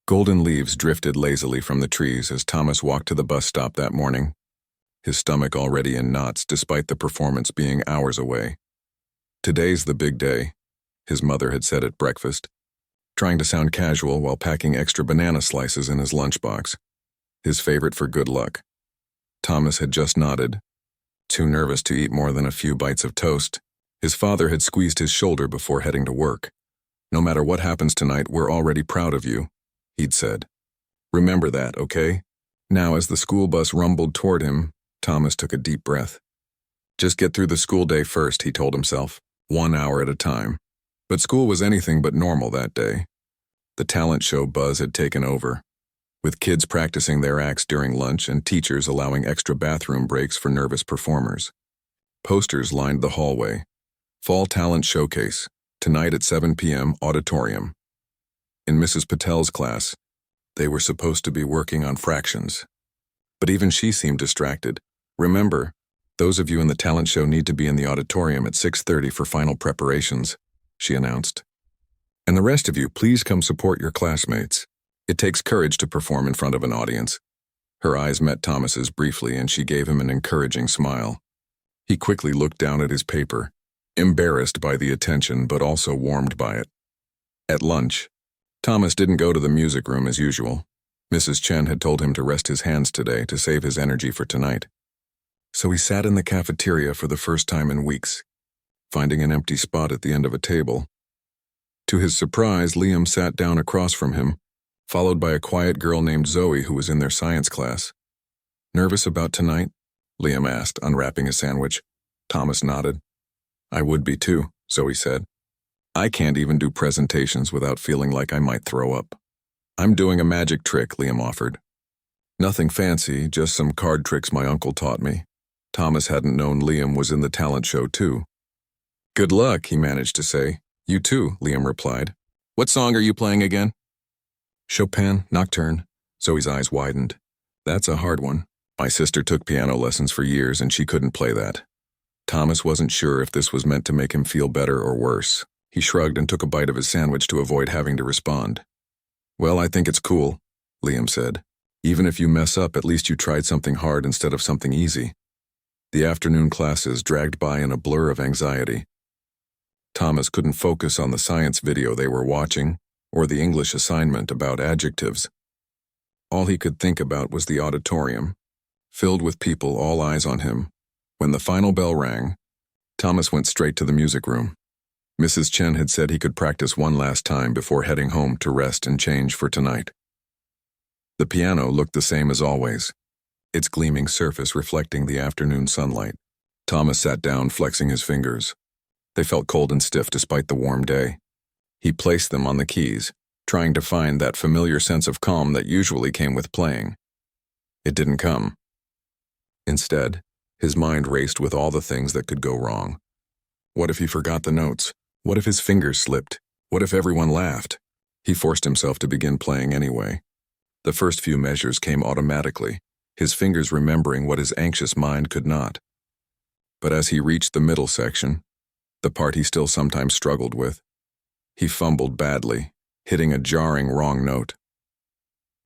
Golden leaves drifted lazily from the trees as Thomas walked to the bus stop that morning, his stomach already in knots despite the performance being hours away. "Today's the big day," his mother had said at breakfast, trying to sound casual while packing extra banana slices in his lunchbox, his favorite for good luck. Thomas had just nodded, too nervous to eat more than a few bites of toast. His father had squeezed his shoulder before heading to work. "No matter what happens tonight, we're already proud of you," he'd said. "Remember that, okay?" Now, as the school bus rumbled toward him, Thomas took a deep breath. Just get through the school day first, he told himself, 1 hour at a time. But school was anything but normal that day. The talent show buzz had taken over, with kids practicing their acts during lunch and teachers allowing extra bathroom breaks for nervous performers. Posters lined the hallway. Fall Talent Showcase, tonight at 7 p.m., auditorium. In Mrs. Patel's class, they were supposed to be working on fractions. But even she seemed distracted. "Remember, those of you in the talent show need to be in the auditorium at 6:30 for final preparations," she announced. "And the rest of you, please come support your classmates. It takes courage to perform in front of an audience." Her eyes met Thomas's briefly, and she gave him an encouraging smile. He quickly looked down at his paper, embarrassed by the attention but also warmed by it. At lunch, Thomas didn't go to the music room as usual. Mrs. Chen had told him to rest his hands today to save his energy for tonight. So he sat in the cafeteria for the first time in weeks, finding an empty spot at the end of a table. To his surprise, Liam sat down across from him, followed by a quiet girl named Zoe who was in their science class. "Nervous about tonight?" Liam asked, unwrapping a sandwich. Thomas nodded. "I would be too," Zoe said. I can't even do presentations without feeling like I might throw up. I'm doing a magic trick, Liam offered. Nothing fancy, just some card tricks my uncle taught me. Thomas hadn't known Liam was in the talent show too. Good luck, he managed to say. You too, Liam replied. What song are you playing again? Chopin, Nocturne. Zoe's eyes widened. That's a hard one. My sister took piano lessons for years and she couldn't play that. Thomas wasn't sure if this was meant to make him feel better or worse. He shrugged and took a bite of his sandwich to avoid having to respond. Well, I think it's cool, Liam said. Even if you mess up, at least you tried something hard instead of something easy. The afternoon classes dragged by in a blur of anxiety. Thomas couldn't focus on the science video they were watching or the English assignment about adjectives. All he could think about was the auditorium, filled with people, all eyes on him. When the final bell rang, Thomas went straight to the music room. Mrs. Chen had said he could practice one last time before heading home to rest and change for tonight. The piano looked the same as always, its gleaming surface reflecting the afternoon sunlight. Thomas sat down, flexing his fingers. They felt cold and stiff despite the warm day. He placed them on the keys, trying to find that familiar sense of calm that usually came with playing. It didn't come. Instead, his mind raced with all the things that could go wrong. What if he forgot the notes? What if his fingers slipped? What if everyone laughed? He forced himself to begin playing anyway. The first few measures came automatically, his fingers remembering what his anxious mind could not. But as he reached the middle section, the part he still sometimes struggled with, he fumbled badly, hitting a jarring wrong note.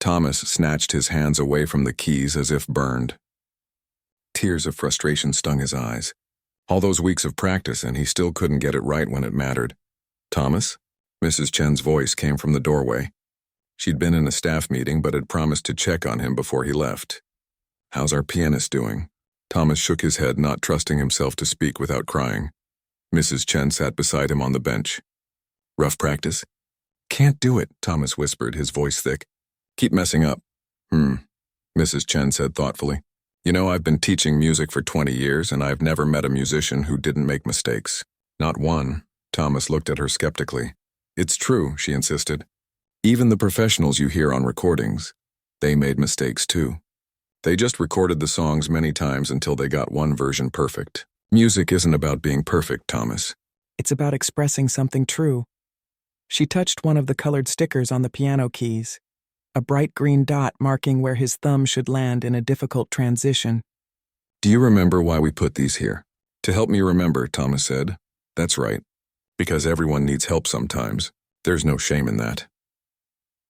Thomas snatched his hands away from the keys as if burned. Tears of frustration stung his eyes. All those weeks of practice and he still couldn't get it right when it mattered. Thomas? Mrs. Chen's voice came from the doorway. She'd been in a staff meeting but had promised to check on him before he left. How's our pianist doing? Thomas shook his head, not trusting himself to speak without crying. Mrs. Chen sat beside him on the bench. Rough practice? Can't do it, Thomas whispered, his voice thick. Keep messing up. Mrs. Chen said thoughtfully. You know, I've been teaching music for 20 years and I've never met a musician who didn't make mistakes. Not one. Thomas looked at her skeptically. It's true, she insisted. Even the professionals you hear on recordings, they made mistakes too. They just recorded the songs many times until they got one version perfect. Music isn't about being perfect, Thomas. It's about expressing something true. She touched one of the colored stickers on the piano keys, a bright green dot marking where his thumb should land in a difficult transition. Do you remember why we put these here? To help me remember, Thomas said. That's right. Because everyone needs help sometimes. There's no shame in that.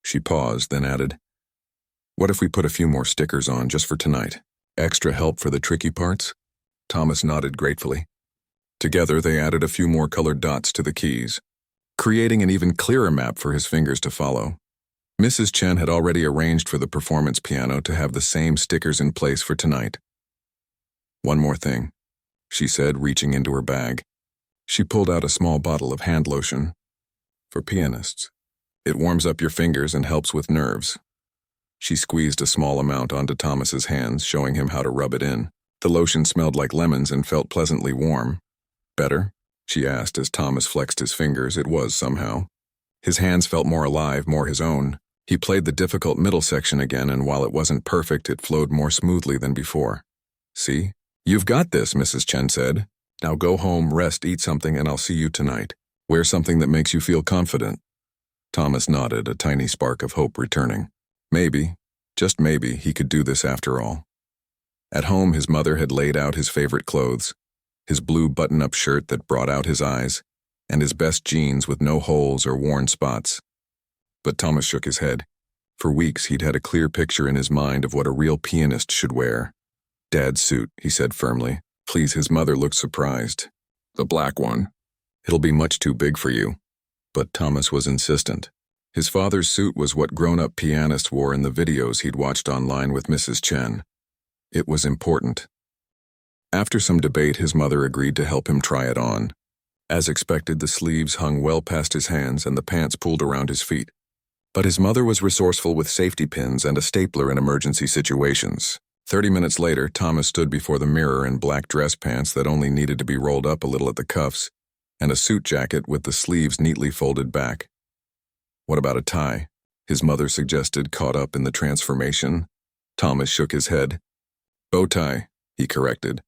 She paused, then added, What if we put a few more stickers on just for tonight? Extra help for the tricky parts? Thomas nodded gratefully. Together, they added a few more colored dots to the keys, creating an even clearer map for his fingers to follow. Mrs. Chen had already arranged for the performance piano to have the same stickers in place for tonight. One more thing, she said, reaching into her bag. She pulled out a small bottle of hand lotion. For pianists. It warms up your fingers and helps with nerves. She squeezed a small amount onto Thomas's hands, showing him how to rub it in. The lotion smelled like lemons and felt pleasantly warm. Better? She asked as Thomas flexed his fingers. It was somehow. His hands felt more alive, more his own. He played the difficult middle section again, and while it wasn't perfect, it flowed more smoothly than before. See? You've got this, Mrs. Chen said. Now go home, rest, eat something, and I'll see you tonight. Wear something that makes you feel confident. Thomas nodded, a tiny spark of hope returning. Maybe, just maybe, he could do this after all. At home, his mother had laid out his favorite clothes, his blue button-up shirt that brought out his eyes, and his best jeans with no holes or worn spots. But Thomas shook his head. For weeks, he'd had a clear picture in his mind of what a real pianist should wear. Dad's suit, he said firmly. Please, his mother looked surprised. The black one. It'll be much too big for you. But Thomas was insistent. His father's suit was what grown-up pianists wore in the videos he'd watched online with Mrs. Chen. It was important. After some debate, his mother agreed to help him try it on. As expected, the sleeves hung well past his hands and the pants pulled around his feet. But his mother was resourceful with safety pins and a stapler in emergency situations. 30 minutes later, Thomas stood before the mirror in black dress pants that only needed to be rolled up a little at the cuffs. and a suit jacket with the sleeves neatly folded back. What about a tie? His mother suggested, caught up in the transformation. Thomas shook his head. Bow tie, he corrected.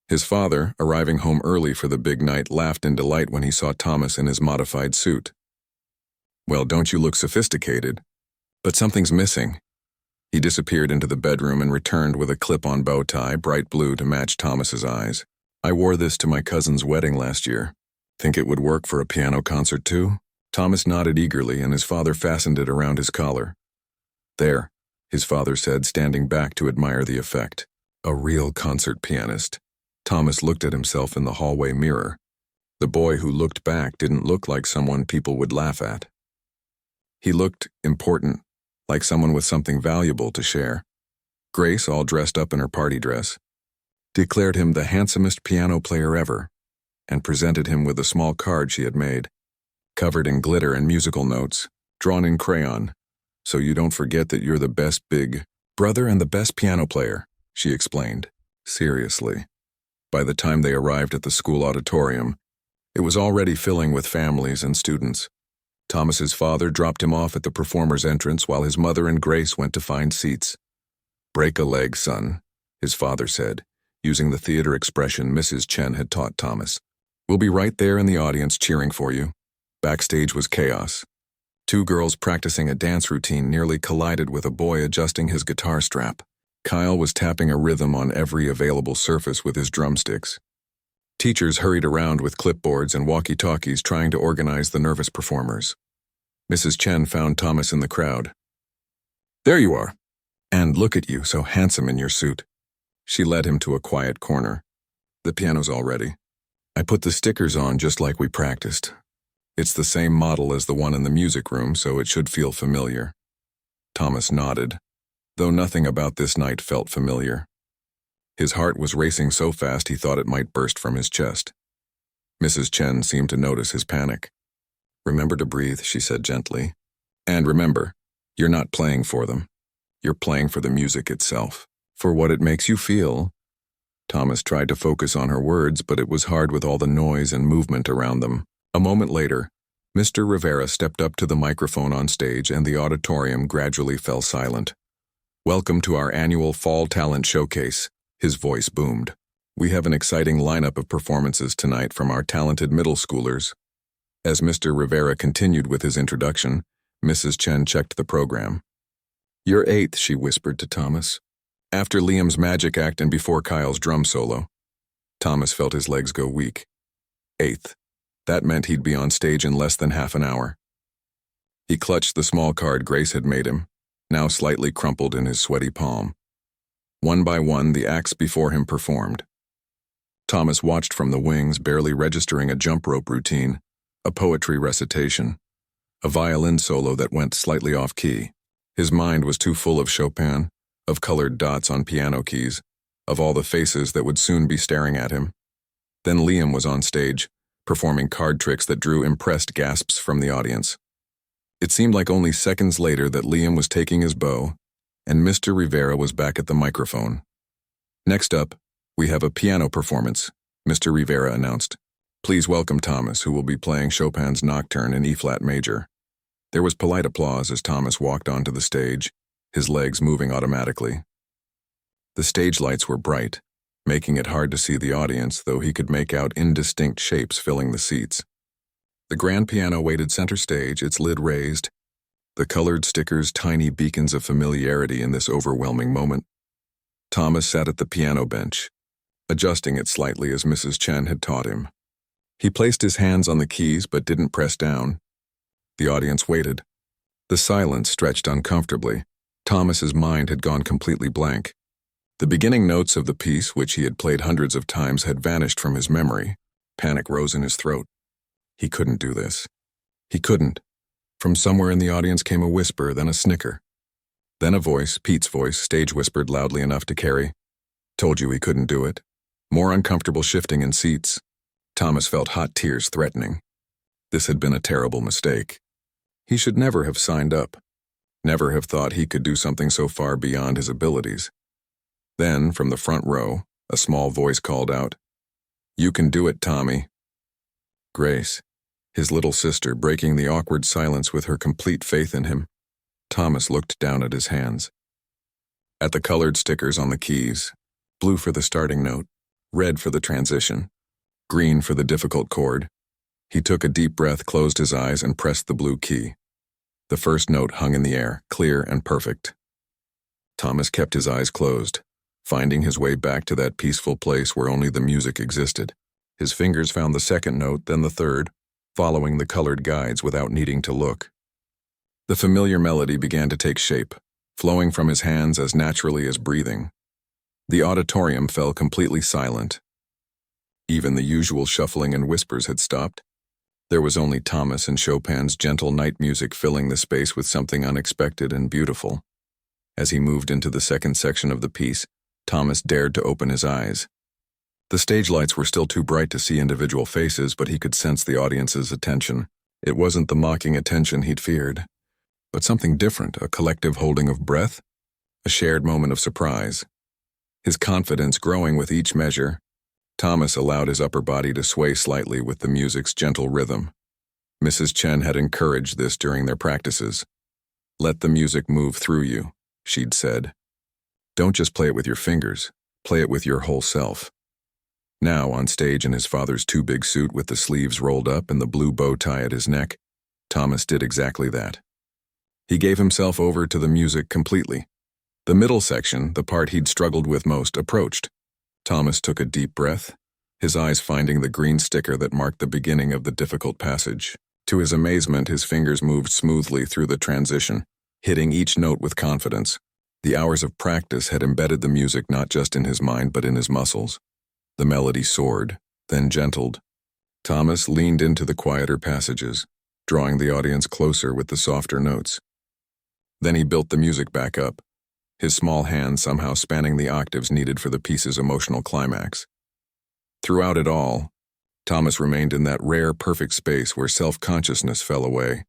His father, arriving home early for the big night, laughed in delight when he saw Thomas in his modified suit. Well, don't you look sophisticated? But something's missing. He disappeared into the bedroom and returned with a clip-on bow tie, bright blue to match Thomas's eyes. I wore this to my cousin's wedding last year. Think it would work for a piano concert too? Thomas nodded eagerly, and his father fastened it around his collar. There, his father said, standing back to admire the effect. A real concert pianist. Thomas looked at himself in the hallway mirror. The boy who looked back didn't look like someone people would laugh at. He looked important, like someone with something valuable to share. Grace, all dressed up in her party dress, declared him the handsomest piano player ever, and presented him with a small card she had made, covered in glitter and musical notes, drawn in crayon, so you don't forget that you're the best big brother and the best piano player, she explained, seriously. By the time they arrived at the school auditorium, it was already filling with families and students. Thomas's father dropped him off at the performer's entrance while his mother and Grace went to find seats. Break a leg, son, his father said, using the theater expression Mrs. Chen had taught Thomas. We'll be right there in the audience cheering for you. Backstage was chaos. Two girls practicing a dance routine nearly collided with a boy adjusting his guitar strap. Kyle was tapping a rhythm on every available surface with his drumsticks. Teachers hurried around with clipboards and walkie-talkies trying to organize the nervous performers. Mrs. Chen found Thomas in the crowd. There you are. And look at you, so handsome in your suit. She led him to a quiet corner. The piano's all ready. I put the stickers on just like we practiced. It's the same model as the one in the music room, so it should feel familiar. Thomas nodded, though nothing about this night felt familiar. His heart was racing so fast he thought it might burst from his chest. Mrs. Chen seemed to notice his panic. Remember to breathe, she said gently. And remember, you're not playing for them. You're playing for the music itself, for what it makes you feel. Thomas tried to focus on her words, but it was hard with all the noise and movement around them. A moment later, Mr. Rivera stepped up to the microphone on stage and the auditorium gradually fell silent. Welcome to our annual Fall Talent Showcase, his voice boomed. We have an exciting lineup of performances tonight from our talented middle schoolers. As Mr. Rivera continued with his introduction, Mrs. Chen checked the program. You're eighth, she whispered to Thomas. After Liam's magic act and before Kyle's drum solo. Thomas felt his legs go weak. Eighth. That meant he'd be on stage in less than half an hour. He clutched the small card Grace had made him, now slightly crumpled in his sweaty palm. One by one, the acts before him performed. Thomas watched from the wings, barely registering a jump rope routine, a poetry recitation, a violin solo that went slightly off-key. His mind was too full of Chopin, of colored dots on piano keys, of all the faces that would soon be staring at him. Then Liam was on stage, performing card tricks that drew impressed gasps from the audience. It seemed like only seconds later that Liam was taking his bow, and Mr. Rivera was back at the microphone. Next up, we have a piano performance, Mr. Rivera announced. Please welcome Thomas, who will be playing Chopin's Nocturne in E-flat major. There was polite applause as Thomas walked onto the stage, his legs moving automatically. The stage lights were bright, making it hard to see the audience, though he could make out indistinct shapes filling the seats. The grand piano waited center stage, its lid raised, the colored stickers tiny beacons of familiarity in this overwhelming moment. Thomas sat at the piano bench, adjusting it slightly as Mrs. Chen had taught him. He placed his hands on the keys but didn't press down. The audience waited. The silence stretched uncomfortably. Thomas's mind had gone completely blank. The beginning notes of the piece, which he had played hundreds of times, had vanished from his memory. Panic rose in his throat. He couldn't do this. He couldn't. From somewhere in the audience came a whisper, then a snicker. Then a voice, Pete's voice, stage whispered loudly enough to carry. Told you he couldn't do it. More uncomfortable shifting in seats. Thomas felt hot tears threatening. This had been a terrible mistake. He should never have signed up. Never have thought he could do something so far beyond his abilities. Then, from the front row, a small voice called out, "You can do it, Tommy." Grace, his little sister, breaking the awkward silence with her complete faith in him. Thomas looked down at his hands. At the colored stickers on the keys, blue for the starting note, red for the transition, green for the difficult chord. He took a deep breath, closed his eyes, and pressed the blue key. The first note hung in the air, clear and perfect. Thomas kept his eyes closed, finding his way back to that peaceful place where only the music existed. His fingers found the second note, then the third, following the colored guides without needing to look. The familiar melody began to take shape, flowing from his hands as naturally as breathing. The auditorium fell completely silent. Even the usual shuffling and whispers had stopped. There was only Thomas and Chopin's gentle night music filling the space with something unexpected and beautiful. As he moved into the second section of the piece, Thomas dared to open his eyes. The stage lights were still too bright to see individual faces, but he could sense the audience's attention. It wasn't the mocking attention he'd feared, but something different, a collective holding of breath, a shared moment of surprise. His confidence growing with each measure, Thomas allowed his upper body to sway slightly with the music's gentle rhythm. Mrs. Chen had encouraged this during their practices. "Let the music move through you," she'd said. "Don't just play it with your fingers, play it with your whole self." Now, on stage in his father's too big suit with the sleeves rolled up and the blue bow tie at his neck, Thomas did exactly that. He gave himself over to the music completely. The middle section, the part he'd struggled with most, approached. Thomas took a deep breath, his eyes finding the green sticker that marked the beginning of the difficult passage. To his amazement, his fingers moved smoothly through the transition, hitting each note with confidence. The hours of practice had embedded the music not just in his mind but in his muscles. The melody soared, then gentled. Thomas leaned into the quieter passages, drawing the audience closer with the softer notes. Then he built the music back up, his small hand somehow spanning the octaves needed for the piece's emotional climax. Throughout it all, Thomas remained in that rare, perfect space where self-consciousness fell away.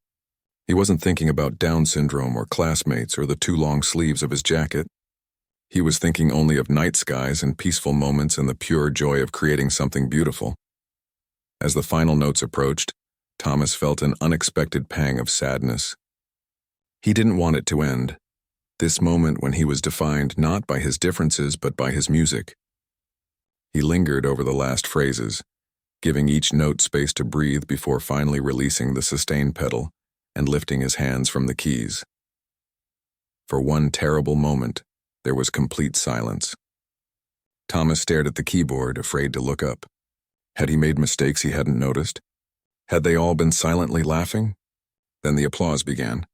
He wasn't thinking about Down syndrome or classmates or the too long sleeves of his jacket. He was thinking only of night skies and peaceful moments and the pure joy of creating something beautiful. As the final notes approached, Thomas felt an unexpected pang of sadness. He didn't want it to end. This moment when he was defined not by his differences but by his music. He lingered over the last phrases, giving each note space to breathe before finally releasing the sustain pedal and lifting his hands from the keys. For one terrible moment, there was complete silence. Thomas stared at the keyboard, afraid to look up. Had he made mistakes he hadn't noticed? Had they all been silently laughing? Then the applause began.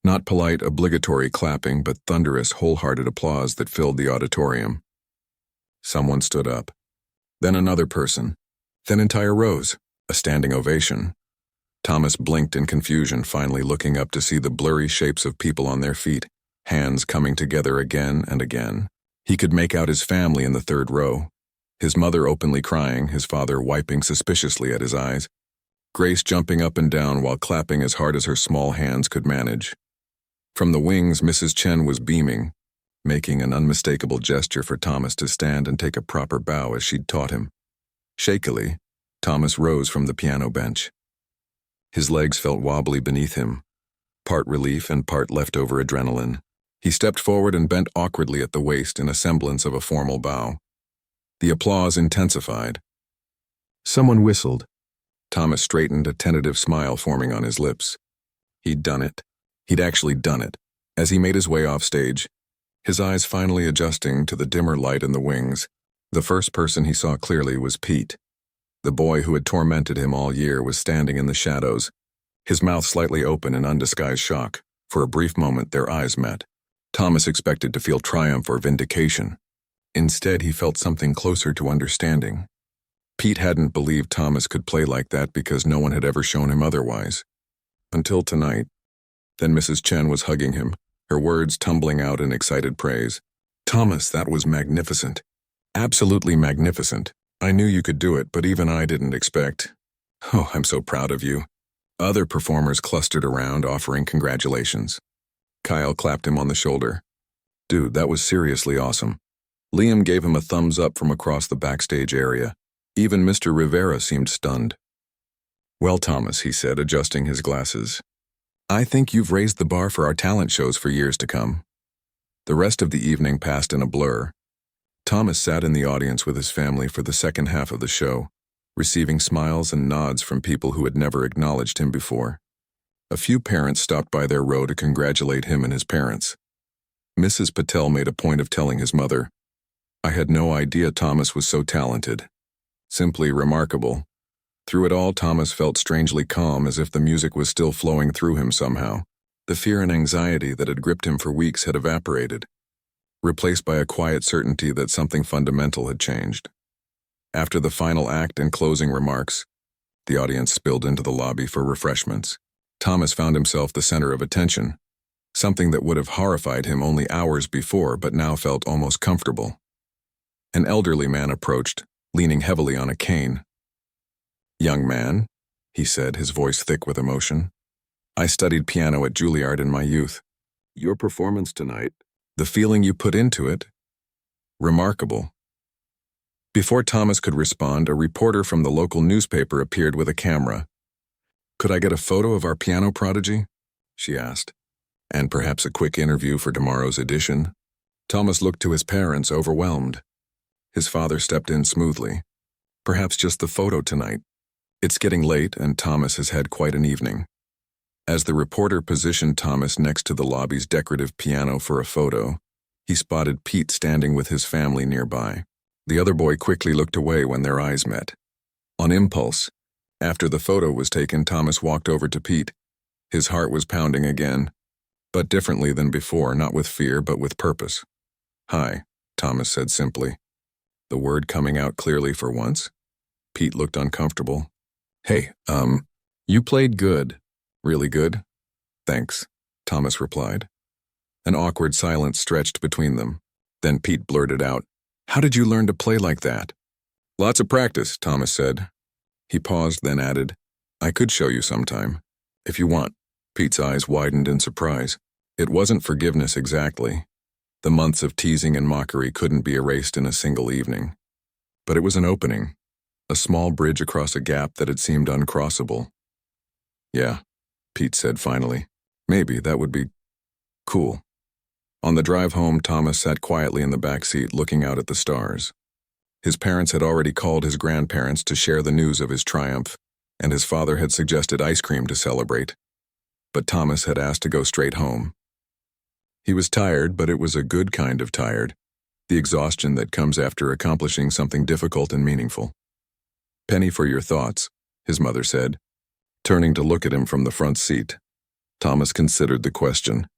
Not polite, obligatory clapping, but thunderous, wholehearted applause that filled the auditorium. Someone stood up. Then another person. Then entire rows. A standing ovation. Thomas blinked in confusion, finally looking up to see the blurry shapes of people on their feet, hands coming together again and again. He could make out his family in the third row. His mother openly crying, his father wiping suspiciously at his eyes. Grace jumping up and down while clapping as hard as her small hands could manage. From the wings, Mrs. Chen was beaming, making an unmistakable gesture for Thomas to stand and take a proper bow as she'd taught him. Shakily, Thomas rose from the piano bench. His legs felt wobbly beneath him, part relief and part leftover adrenaline. He stepped forward and bent awkwardly at the waist in a semblance of a formal bow. The applause intensified. Someone whistled. Thomas straightened, a tentative smile forming on his lips. He'd done it. He'd actually done it. As he made his way off stage, his eyes finally adjusting to the dimmer light in the wings, the first person he saw clearly was Pete. The boy who had tormented him all year was standing in the shadows, his mouth slightly open in undisguised shock. For a brief moment, their eyes met. Thomas expected to feel triumph or vindication. Instead, he felt something closer to understanding. Pete hadn't believed Thomas could play like that because no one had ever shown him otherwise. Until tonight. Then Mrs. Chen was hugging him, her words tumbling out in excited praise. "Thomas, that was magnificent. Absolutely magnificent. I knew you could do it, but even I didn't expect. Oh, I'm so proud of you." Other performers clustered around, offering congratulations. Kyle clapped him on the shoulder. "Dude, that was seriously awesome." Liam gave him a thumbs up from across the backstage area. Even Mr. Rivera seemed stunned. "Well, Thomas," he said, adjusting his glasses, "I think you've raised the bar for our talent shows for years to come." The rest of the evening passed in a blur. Thomas sat in the audience with his family for the second half of the show, receiving smiles and nods from people who had never acknowledged him before. A few parents stopped by their row to congratulate him and his parents. Mrs. Patel made a point of telling his mother, "I had no idea Thomas was so talented. Simply remarkable." Through it all, Thomas felt strangely calm, as if the music was still flowing through him somehow. The fear and anxiety that had gripped him for weeks had evaporated, replaced by a quiet certainty that something fundamental had changed. After the final act and closing remarks, the audience spilled into the lobby for refreshments. Thomas found himself the center of attention, something that would have horrified him only hours before but now felt almost comfortable. An elderly man approached, leaning heavily on a cane. "Young man," he said, his voice thick with emotion, "I studied piano at Juilliard in my youth. Your performance tonight, the feeling you put into it, remarkable." Before Thomas could respond, a reporter from the local newspaper appeared with a camera. "Could I get a photo of our piano prodigy?" she asked. "And perhaps a quick interview for tomorrow's edition?" Thomas looked to his parents, overwhelmed. His father stepped in smoothly. "Perhaps just the photo tonight. It's getting late, and Thomas has had quite an evening." As the reporter positioned Thomas next to the lobby's decorative piano for a photo, he spotted Pete standing with his family nearby. The other boy quickly looked away when their eyes met. On impulse, after the photo was taken, Thomas walked over to Pete. His heart was pounding again, but differently than before, not with fear, but with purpose. "Hi," Thomas said simply, the word coming out clearly for once. Pete looked uncomfortable. "Hey, you played good. Really good." "Thanks," Thomas replied. An awkward silence stretched between them. Then Pete blurted out, "How did you learn to play like that?" "Lots of practice," Thomas said. He paused, then added, "I could show you sometime, if you want." Pete's eyes widened in surprise. It wasn't forgiveness exactly. The months of teasing and mockery couldn't be erased in a single evening. But it was an opening, a small bridge across a gap that had seemed uncrossable. "Yeah," Pete said finally. "Maybe that would be cool." On the drive home, Thomas sat quietly in the back seat looking out at the stars. His parents had already called his grandparents to share the news of his triumph, and his father had suggested ice cream to celebrate. But Thomas had asked to go straight home. He was tired, but it was a good kind of tired, the exhaustion that comes after accomplishing something difficult and meaningful. "Penny for your thoughts," his mother said, turning to look at him from the front seat. Thomas considered the question.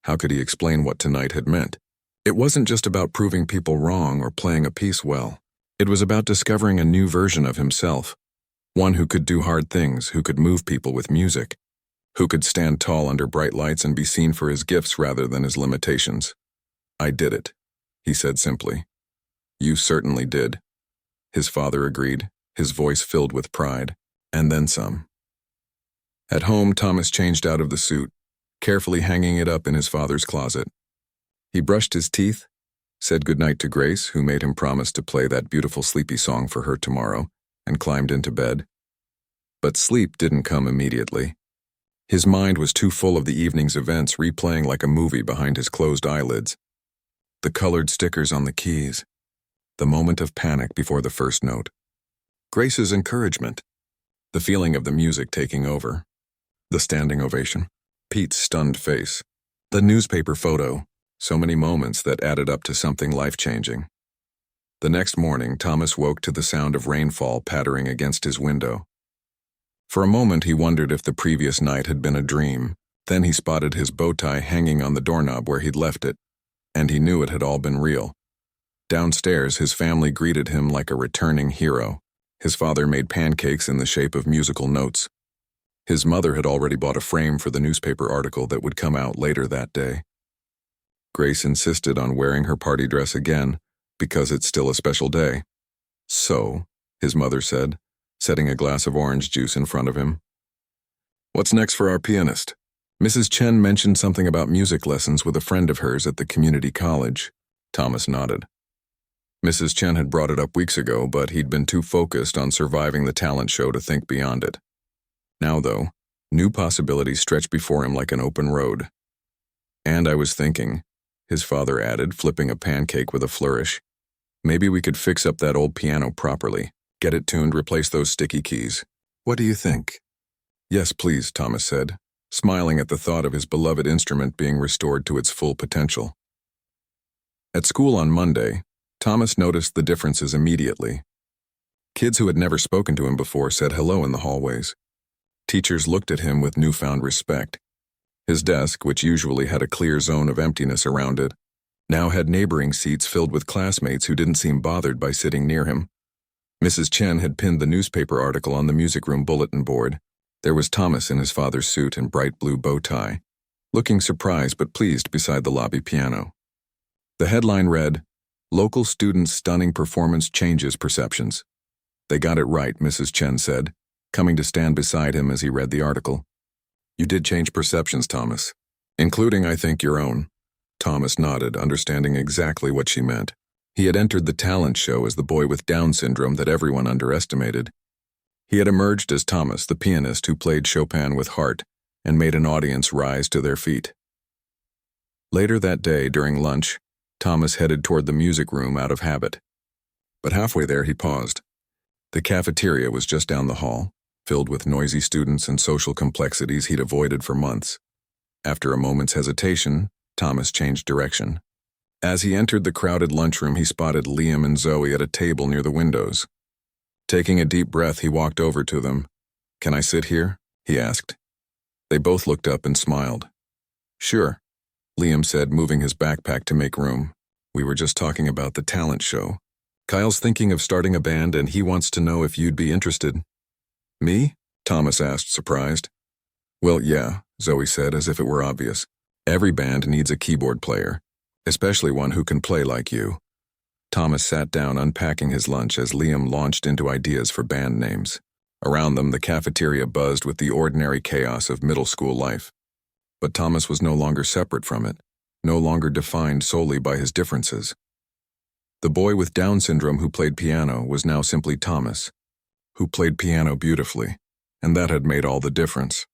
How could he explain what tonight had meant? It wasn't just about proving people wrong or playing a piece well. It was about discovering a new version of himself, one who could do hard things, who could move people with music, who could stand tall under bright lights and be seen for his gifts rather than his limitations. "I did it," he said simply. "You certainly did," his father agreed, his voice filled with pride, and then some. At home, Thomas changed out of the suit, carefully hanging it up in his father's closet. He brushed his teeth, said goodnight to Grace, who made him promise to play that beautiful sleepy song for her tomorrow, and climbed into bed. But sleep didn't come immediately. His mind was too full of the evening's events, replaying like a movie behind his closed eyelids. The colored stickers on the keys, the moment of panic before the first note, Grace's encouragement, the feeling of the music taking over, the standing ovation, Pete's stunned face, the newspaper photo, so many moments that added up to something life-changing. The next morning, Thomas woke to the sound of rainfall pattering against his window. For a moment, he wondered if the previous night had been a dream. Then he spotted his bow tie hanging on the doorknob where he'd left it, and he knew it had all been real. Downstairs, his family greeted him like a returning hero. His father made pancakes in the shape of musical notes. His mother had already bought a frame for the newspaper article that would come out later that day. Grace insisted on wearing her party dress again, because it's still a special day. "So," his mother said, setting a glass of orange juice in front of him. "What's next for our pianist?" Mrs. Chen mentioned something about music lessons with a friend of hers at the community college. Thomas nodded. Mrs. Chen had brought it up weeks ago, but he'd been too focused on surviving the talent show to think beyond it. Now, though, new possibilities stretched before him like an open road. "And I was thinking," his father added, flipping a pancake with a flourish, "maybe we could fix up that old piano properly, get it tuned, replace those sticky keys. What do you think?" "Yes, please," Thomas said, smiling at the thought of his beloved instrument being restored to its full potential. At school on Monday, Thomas noticed the differences immediately. Kids who had never spoken to him before said hello in the hallways. Teachers looked at him with newfound respect. His desk, which usually had a clear zone of emptiness around it, now had neighboring seats filled with classmates who didn't seem bothered by sitting near him. Mrs. Chen had pinned the newspaper article on the music room bulletin board. There was Thomas in his father's suit and bright blue bow tie, looking surprised but pleased beside the lobby piano. The headline read, "Local Students' Stunning Performance Changes Perceptions." "They got it right," Mrs. Chen said, coming to stand beside him as he read the article. "You did change perceptions, Thomas. Including, I think, your own." Thomas nodded, understanding exactly what she meant. He had entered the talent show as the boy with Down syndrome that everyone underestimated. He had emerged as Thomas, the pianist who played Chopin with heart and made an audience rise to their feet. Later that day, during lunch, Thomas headed toward the music room out of habit. But halfway there he paused. The cafeteria was just down the hall, filled with noisy students and social complexities he'd avoided for months. After a moment's hesitation, Thomas changed direction. As he entered the crowded lunchroom, he spotted Liam and Zoe at a table near the windows. Taking a deep breath, he walked over to them. "Can I sit here?" he asked. They both looked up and smiled. "Sure," Liam said, moving his backpack to make room. "We were just talking about the talent show. Kyle's thinking of starting a band and he wants to know if you'd be interested." "Me?" Thomas asked, surprised. "Well, yeah," Zoe said, as if it were obvious. "Every band needs a keyboard player, especially one who can play like you." Thomas sat down, unpacking his lunch as Liam launched into ideas for band names. Around them, the cafeteria buzzed with the ordinary chaos of middle school life. But Thomas was no longer separate from it, no longer defined solely by his differences. The boy with Down syndrome who played piano was now simply Thomas, who played piano beautifully, and that had made all the difference.